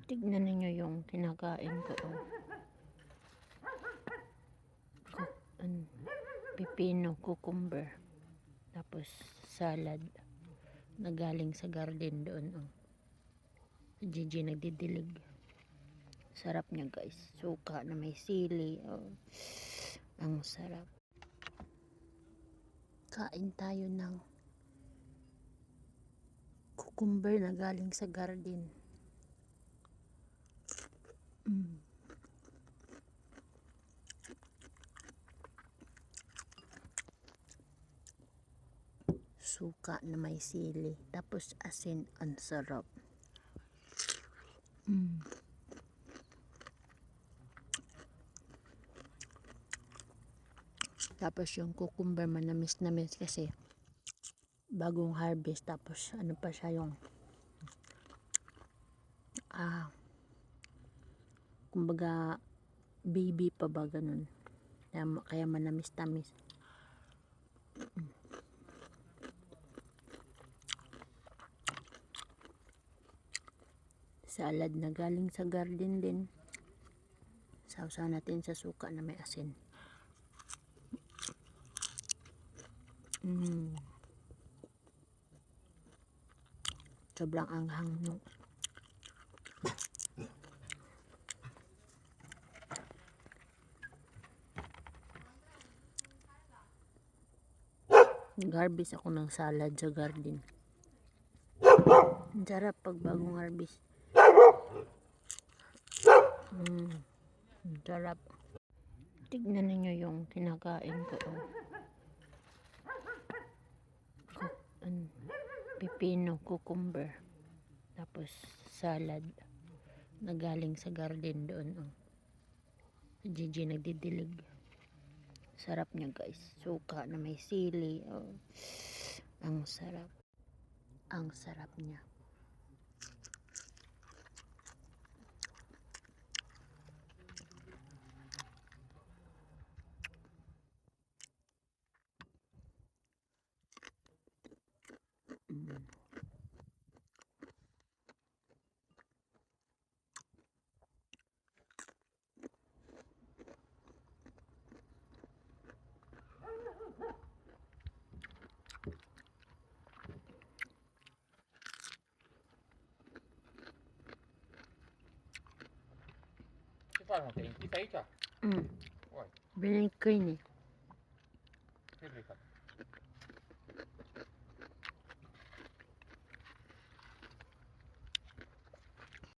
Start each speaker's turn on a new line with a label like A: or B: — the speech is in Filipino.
A: Tignan ninyo yung kinakain ko. Pipino, cucumber, tapos salad na galing sa garden doon. Si Gigi nagdidilig. Sarap niya guys. Suka na may sili. Ang sarap. Kain tayo ng cucumber na galing sa garden. Suka na may sili, tapos asin. Ang sarap. Tapos yung cucumber manamis kasi bagong harvest, tapos ano pa siya yung kumbaga baby pa ba ganun, kaya manamis-tamis. Salad na galing sa garden din. Sausaw natin sa suka na may asin. Sobrang anghang no. Nag-harvest ako ng salad sa garden. Ang sarap pag bagong harvest. Ang sarap. Tignan ninyo yung kinakain ko. Pipino, cucumber, tapos salad na galing sa garden doon. Si Gigi nagdidilig. Sarap niya guys. Suka na may sili. Ang sarap. Ang sarap niya.
B: C'est pas longtemps, il paye ça.
A: Binigay ko yun eh.
B: C'est vrai, ça.